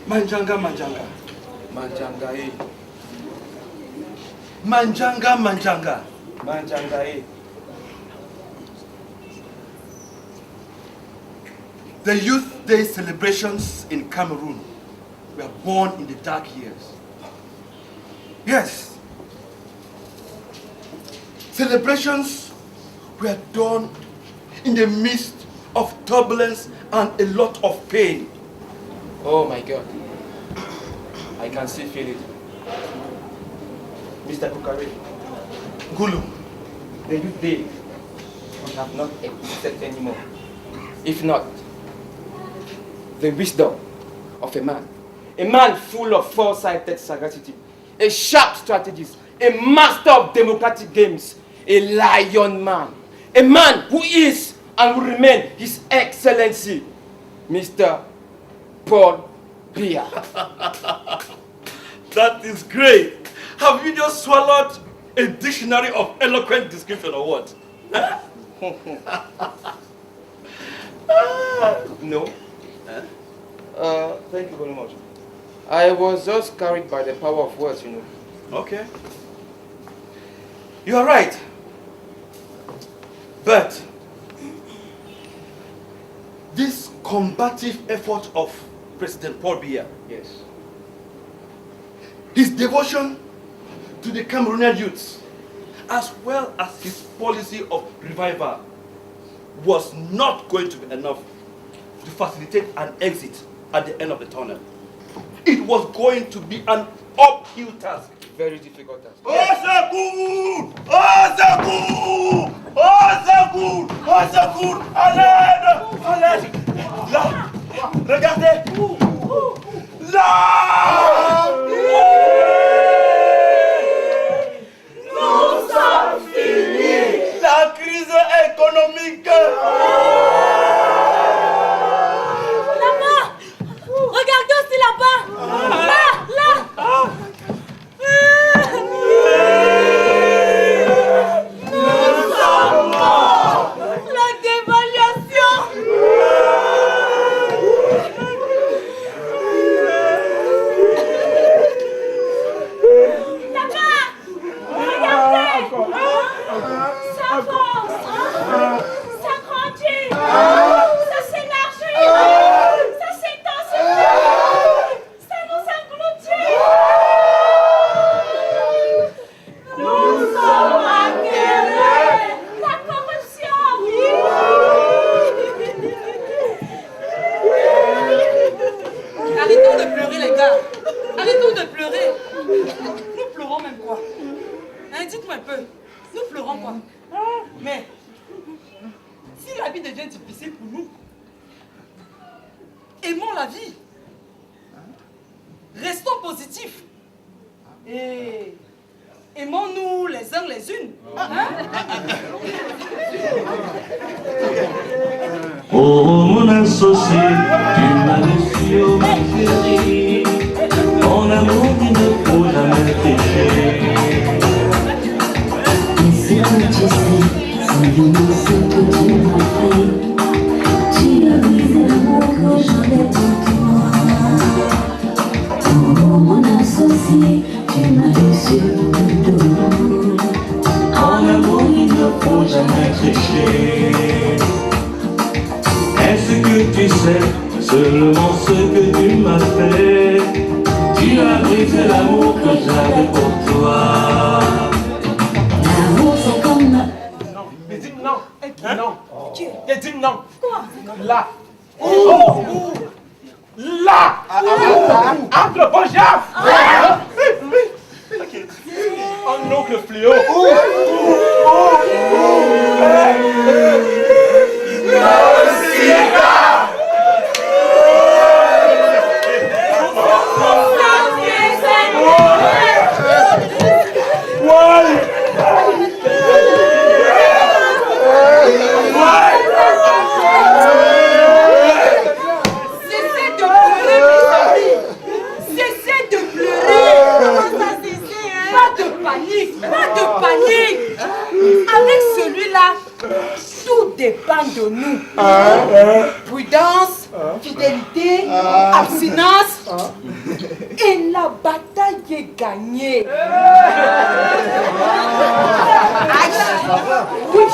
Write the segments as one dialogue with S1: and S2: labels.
S1: Manjanga, Manjanga.
S2: Manjanga, eh.
S1: Manjanga, Manjanga.
S2: Manjanga, eh.
S1: The Youth Day celebrations in Cameroon were born in the dark years. Yes. Celebrations were done in the midst of turbulence and a lot of pain.
S2: Oh my God. I can still feel it. Mr. Kukare.
S1: Gulu.
S2: The Youth Day would have not existed anymore. If not, the wisdom of a man full of foresighted sagacity, a sharp strategist, a master of democratic games, a lion man, a man who is and will remain His Excellency, Mr. Paul Biya.
S1: That is great. Have you just swallowed a dictionary of eloquent description or what?
S2: No. Thank you very much. I was just carried by the power of words, you know.
S1: Okay. You are right. But this combative effort of President Paul Biya,
S2: Yes.
S1: his devotion to the Cameroonian youths, as well as his policy of revival, was not going to be enough to facilitate an exit at the end of the tunnel. It was going to be an uphill task.
S2: Very difficult task.
S1: Osecours! Osecours! Osecours! Osecours! À l'aide! À l'aide! Là! Regardez! Là! Nous sommes finis! La crise économique!
S3: Là-bas! Regardez aussi là-bas! Là! Là!
S1: Nous sommes morts!
S3: La dévaluation! Là-bas! Regardez! Ça avance! Ça grandit! Ça s'élargit! Ça s'intensifie! Ça nous engloutit! Nous sommes atterrés! La corruption!
S4: Arrêtons de pleurer, les gars. Arrêtons de pleurer. Nous pleurons même quoi? Hein, dites-moi un peu. Nous pleurons quoi? Mais, si la vie devient difficile pour nous, aimons la vie. Restons positifs. Et aimons-nous les uns les unes. Hein?
S5: Oh mon associé, tu m'as reçu au chéri. Mon amour, il ne faut jamais pécher.
S6: Et c'est que tu sais, c'est venu ce que tu m'as fait. Tu as brisé l'amour que j'avais pour toi. Oh mon associé, tu m'as reçu au dos.
S5: En amour, il ne faut jamais tricher. Est-ce que tu sais seulement ce que tu m'as fait? Tu as brisé l'amour que j'avais pour toi.
S6: L'amour c'est comme...
S2: Non, mais dites non. Hein? Non. Mais dites non.
S3: Quoi?
S2: Là. Oh. Là. Entre le bon diable. Ok. Un oncle fléau.
S4: Avec celui-là, tout dépend de nous. Prudence, fidélité sérénité, abstinence. Et la bataille est gagnée. Aïe. Oui.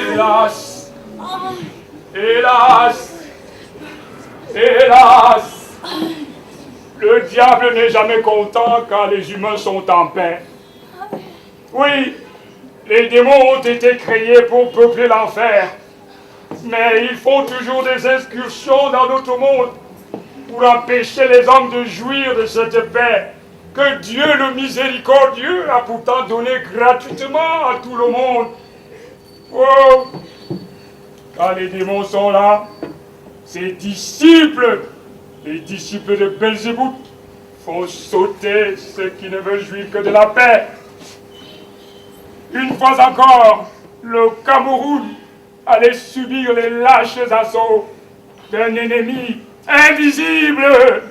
S7: Hélas, hélas, hélas, le diable n'est jamais content quand les humains sont en paix. Oui, les démons ont été créés pour peupler l'enfer, mais ils font toujours des excursions dans notre monde pour empêcher les hommes de jouir de cette paix que Dieu le miséricordieux a pourtant donnée gratuitement à tout le monde. Oh, quand les démons sont là, ses disciples, les disciples de Belzébuth, font sauter ceux qui ne veulent jouir que de la paix. Une fois encore, le Cameroun allait subir les lâches assauts d'un ennemi invisible.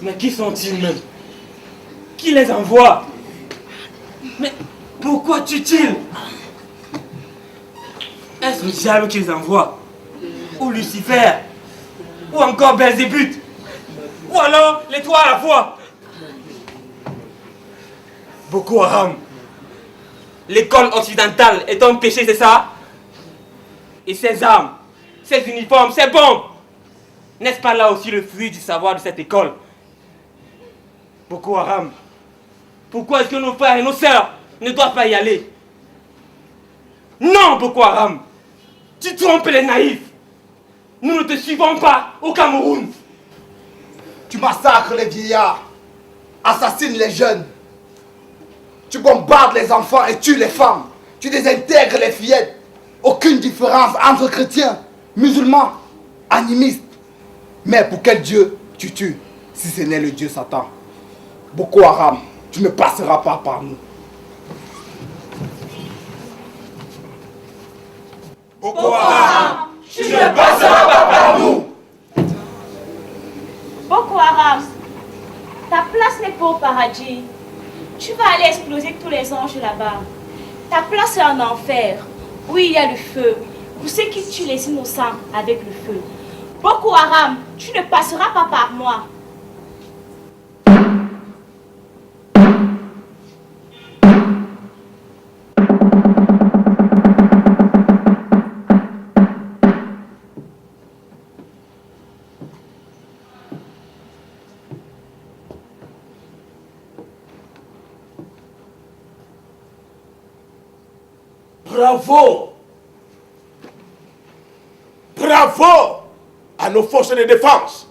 S2: Mais qui sont-ils même? Qui les envoie? Mais pourquoi tuent-ils? Est-ce le diable qui les envoie? Ou Lucifer? Ou encore Belzébuth? Ou alors les trois à la fois? Boko Haram. L'école occidentale est un péché, c'est ça? Et ces armes, ces uniformes, ces bombes, n'est-ce pas là aussi le fruit du savoir de cette école? Boko Haram, pourquoi est-ce que nos frères et nos sœurs ne doivent pas y aller? Non, Boko Haram, tu trompes les naïfs. Nous ne te suivons pas au Cameroun.
S8: Tu massacres les vieillards, assassines les jeunes. Tu bombardes les enfants et tues les femmes. Tu désintègres les fillettes. Aucune différence entre chrétiens, musulmans, animistes. Mais pour quel Dieu tu tues si ce n'est le Dieu Satan? Boko Haram, tu ne passeras pas par nous.
S7: Boko Haram, tu ne passeras pas par nous.
S3: Boko Haram, ta place n'est pas au paradis. Tu vas aller exploser tous les anges là-bas. Ta place est en enfer, où il y a le feu, pour ceux qui tuent les innocents avec le feu. Boko Haram, tu ne passeras pas par moi.
S9: Bravo! Bravo à nos forces de défense!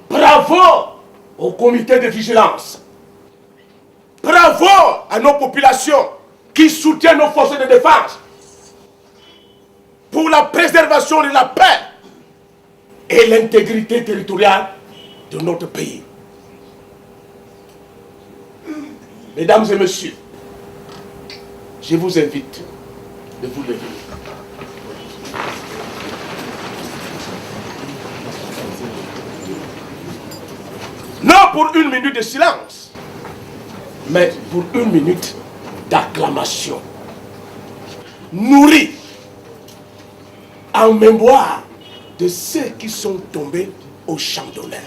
S9: Bravo au comité de vigilance! Bravo à nos populations qui soutiennent nos forces de défense pour la préservation de la paix et l'intégrité territoriale de notre pays. Mesdames et messieurs, je vous invite de vous lever. Non pour une minute de silence, mais pour une minute d'acclamation. Nourrie en mémoire de ceux qui sont tombés au champ d'honneur.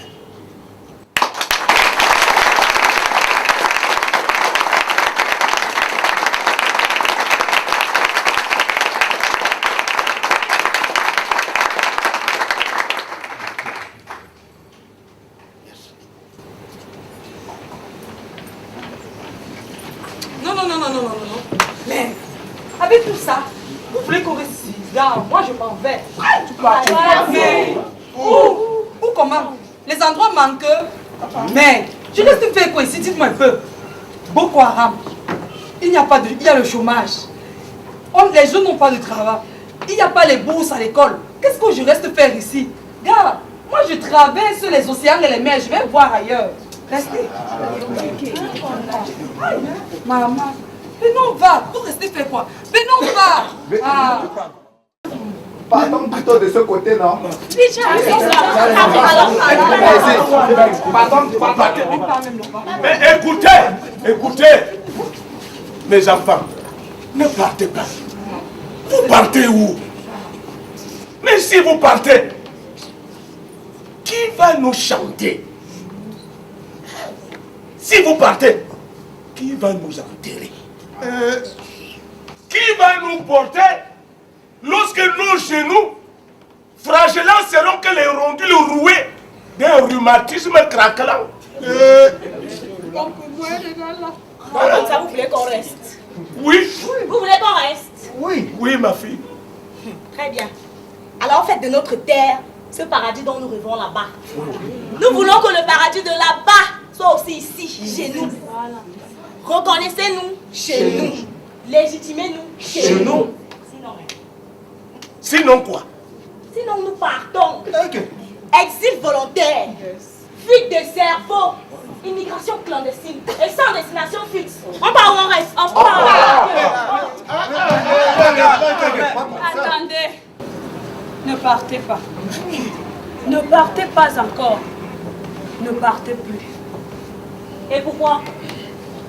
S4: Non. Mais, avec tout ça, vous voulez qu'on reste ici? Regarde, moi je m'en vais. Tu pars. Où comment? Les endroits manquent. Mais, je reste faire quoi ici? Dites-moi un peu. Boko Haram. Il n'y a pas de... Il y a le chômage. Les jeunes n'ont pas de travail. Il n'y a pas les bourses à l'école. Qu'est-ce que je reste faire ici? Gars, moi je traverse les océans et les mers. Je vais voir ailleurs. Restez. Maman. Venons, va. Vous restez faire quoi? Venons, va. Ah.
S8: Partons plutôt de ce côté, non?
S9: Mais écoutez, mes enfants, ne partez pas. Vous partez où? Mais si vous partez, qui va nous chanter? Si vous partez, qui va nous enterrer? Qui va nous porter lorsque nos genoux fragilants seront que les rondules rouées d'un rhumatisme craquelant?
S3: Comme ça, vous voulez qu'on reste?
S9: Oui.
S3: Vous voulez qu'on reste?
S9: Oui. Oui, ma fille.
S3: Très bien. Alors faites de notre terre ce paradis dont nous rêvons là-bas. Nous voulons que le paradis de là-bas soit aussi ici, chez nous. Reconnaissez-nous chez nous. Légitimez-nous chez nous.
S9: Sinon quoi?
S3: Sinon nous partons. Exil volontaire, fuite de cerveau, immigration clandestine et sans destination fixe. On part ou on reste? On part.
S4: Attendez. Ne partez pas. Ne partez pas encore. Ne partez plus.
S3: Et pourquoi?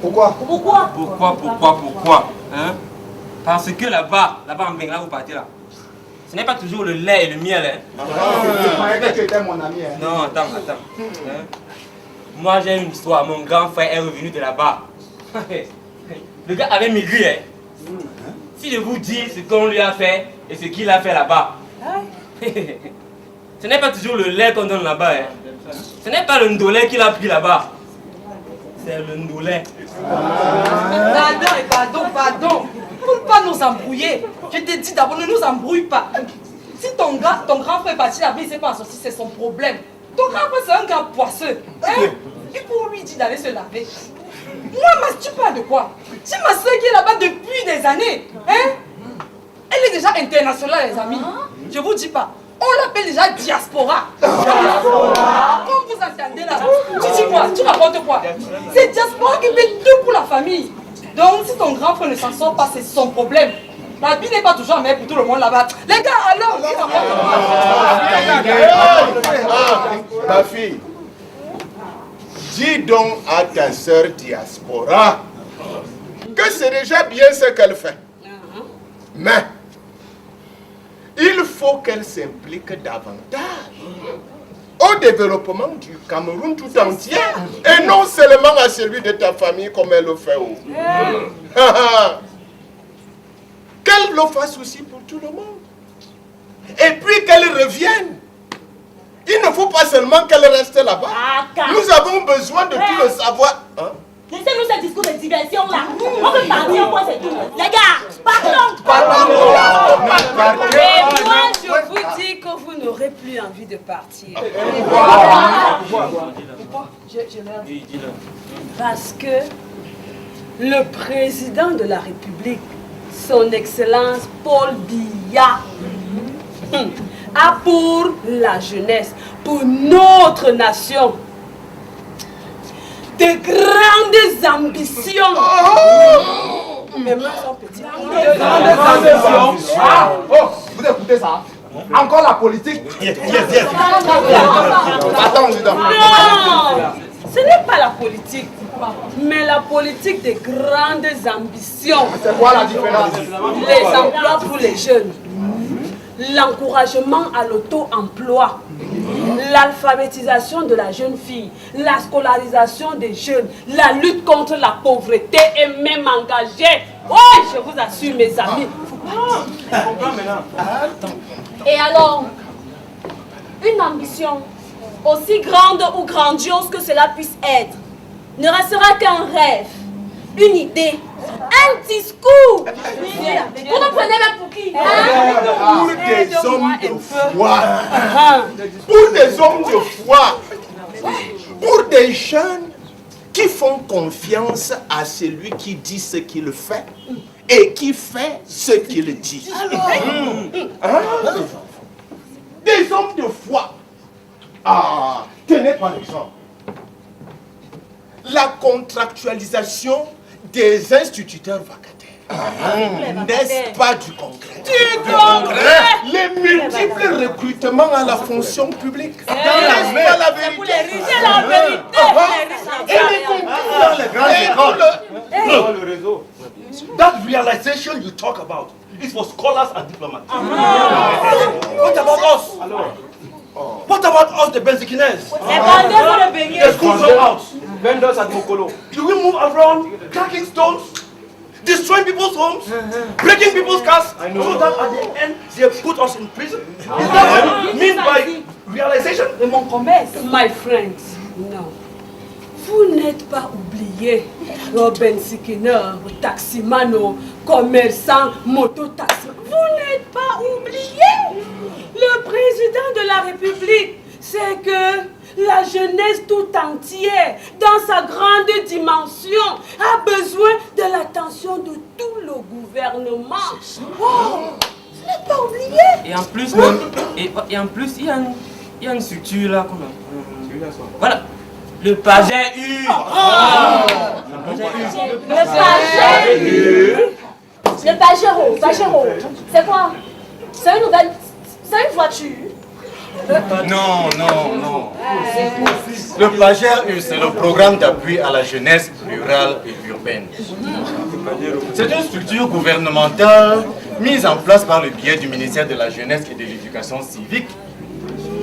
S8: Pourquoi?
S2: Pourquoi hein? Parce que là-bas en Bengala, vous partez là. Ce n'est pas toujours le lait et le miel. Hein?
S8: Je croyais que tu étais mon ami. Hein?
S2: Non, attends. Hein? Moi, j'ai une histoire. Mon grand frère est revenu de là-bas. Le gars avait migré. Hein? Si je vous dis ce qu'on lui a fait et ce qu'il a fait là-bas, ce n'est pas toujours le lait qu'on donne là-bas. Hein? Ce n'est pas le ndolé qu'il a pris là-bas. C'est le ndolé.
S4: Pardon. Pour ne pas nous embrouiller. Je te dis d'abord, ne nous embrouille pas. Si ton grand frère est parti là-bas, il ne s'est pas sorti, c'est son problème. Ton grand frère, c'est un gars poisseux. Hein? Et pour lui dire d'aller se laver. Moi, tu parles de quoi? J'ai ma soeur qui est là-bas depuis des années. Hein? Elle est déjà internationale, les amis. Je vous dis pas. On l'appelle déjà diaspora. Comme vous entendez là, tu dis quoi? Tu racontes quoi? C'est diaspora qui fait tout pour la famille. Donc si ton grand frère ne s'en sort pas, c'est son problème. La vie n'est pas toujours meilleure pour tout le monde là-bas. Les gars, alors, qui raconte?
S9: Ma fille, dis donc à ta sœur diaspora que c'est déjà bien ce qu'elle fait. Mais il faut qu'elle s'implique davantage au développement du Cameroun tout entier et non seulement à celui de ta famille comme elle le fait. Qu'elle le fasse aussi pour tout le monde. Et puis qu'elle revienne. Il ne faut pas seulement qu'elle reste là-bas. Nous avons besoin de tout le savoir. Hein?
S3: Laissez-nous ce discours de diversion là. On peut partir, moi c'est tout. Les gars, partons.
S4: Et moi, je vous dis que vous n'aurez plus envie de partir. Pourquoi? Parce que le président de la République, son Excellence Paul Biya, a pour la jeunesse, pour notre nation, de grandes ambitions. Mes mains sont petites.
S8: Vous écoutez ça? Encore la politique?
S9: Attends,
S4: non, ce n'est pas la politique, mais la politique des grandes ambitions.
S8: C'est quoi la différence?
S4: Les emplois pour les jeunes, l'encouragement à l'auto-emploi, l'alphabétisation de la jeune fille, la scolarisation des jeunes, la lutte contre la pauvreté et même engagé. Oui, je vous assure mes amis.
S3: Et alors, une ambition, aussi grande ou grandiose que cela puisse être, ne restera qu'un rêve, une idée, un discours. Vous nous prenez même pour qui?
S9: Pour des hommes de foi. Pour des hommes de foi. Pour des jeunes qui font confiance à celui qui dit ce qu'il fait et qui fait ce qu'il dit. Des hommes de foi. Ah, tenez par exemple la contractualisation des instituteurs vacataires. N'est-ce pas du concret? Du concret. Les multiples recrutements à la fonction publique. N'est-ce pas la vérité?
S3: C'est la vérité.
S9: Et les concours dans les grandes écoles.
S1: Le réseau. That realization you talk about is for scholars and diplomats. What about us? What about us, the Benzikiners? The school dropouts.
S2: Vendors at Mokolo.
S1: Do we move around cracking stones, destroying people's homes, breaking people's cars, so that at the end they put us in prison? Is that what you mean by realization?
S4: De mon commerce. My friends, non. Vous n'êtes pas oublié. Robin Sikiner, taximano, commerçant, moto-taxi. Vous n'êtes pas oublié. Le président de la République, c'est que la jeunesse tout entière, dans sa grande dimension, a besoin de l'attention de tout le gouvernement. Oh, vous n'êtes pas oublié.
S2: Et en plus, même, et en plus, il y a une structure là qu'on a. Voilà. Le paget U.
S3: Le Pajero. C'est quoi? C'est une nouvelle. C'est une voiture.
S10: Non. Le PAGER, c'est le programme d'appui à la jeunesse rurale et urbaine. C'est une structure gouvernementale mise en place par le biais du ministère de la Jeunesse et de l'Éducation civique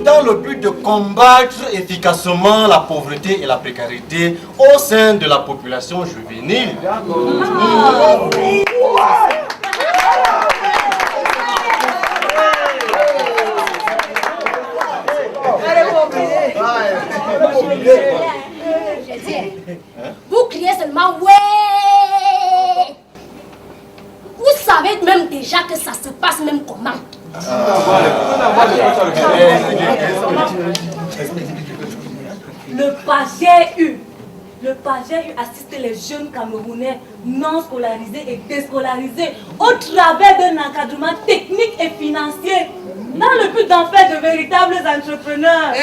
S10: dans le but de combattre efficacement la pauvreté et la précarité au sein de la population juvénile.
S11: Vous criez seulement ouais. Vous savez même déjà que ça se passe même comment.
S3: Le PAGER assiste les jeunes Camerounais non scolarisés et déscolarisés au travers d'un encadrement technique et financier dans le but d'en faire de véritables entrepreneurs.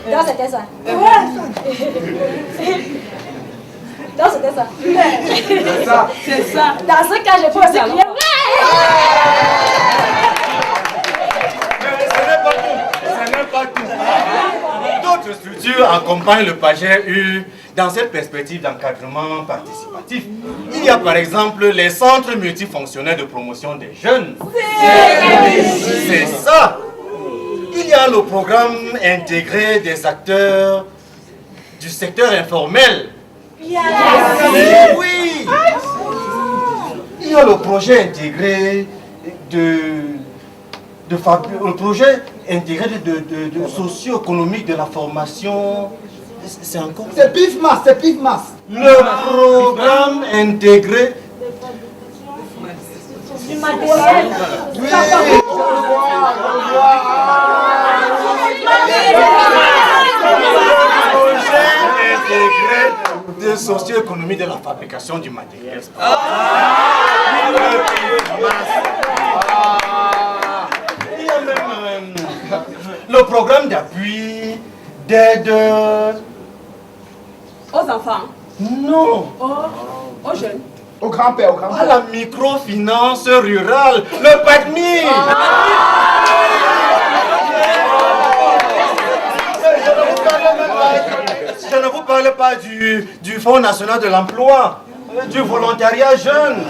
S11: Non, c'était ça. Non, c'était ça.
S4: C'est ça.
S11: Dans ce cas, je peux aussi crier
S10: Ce n'est pas tout. D'autres structures accompagnent le PAGER dans cette perspective d'encadrement participatif. Il y a par exemple les centres multifonctionnels de promotion des jeunes. C'est ça. Il y a le programme intégré des acteurs du secteur informel. Oui. Il y a le projet intégré le projet intégré de socio-économique de la formation. C'est encore.
S8: C'est PIFMAS.
S10: Le programme intégré
S3: Du matériel.
S10: de socio-économie de la fabrication du matériel. Il y a même le programme d'appui, d'aide
S4: Aux enfants.
S10: Non.
S4: Aux jeunes.
S8: Au grand-père.
S10: À la microfinance rurale, le PADMI. Je ne vous parle pas du Fonds national de l'emploi, du volontariat jeune.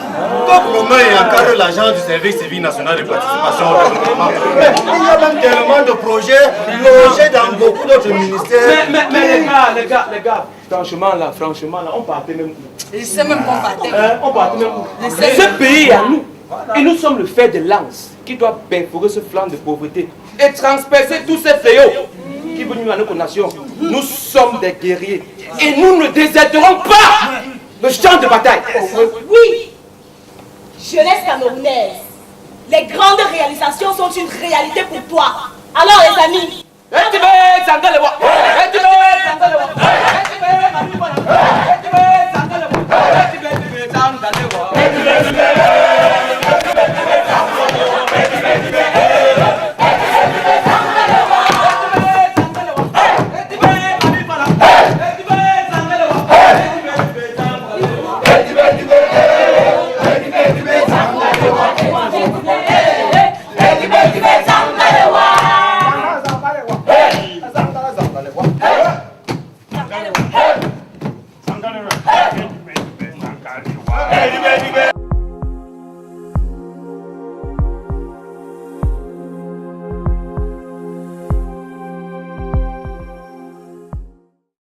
S10: Complètement et encadre l'agent du service civique national de participation au développement. Mais il y a même tellement de projets logés dans beaucoup d'autres ministères.
S2: Mais les gars, franchement là, on partait même où?
S4: Je sais même qu'on partait.
S2: On partait même où? Ce pays est à nous. Et nous sommes le fer de lance qui doit perforer ce flanc de pauvreté et transpercer tous ces fléaux qui viennent à notre nation. Nous sommes des guerriers et nous ne déserterons pas le champ de bataille.
S3: Oui, jeunesse camerounaise, les grandes réalisations sont une réalité pour toi. Alors les amis,
S2: tu veux
S7: Hey,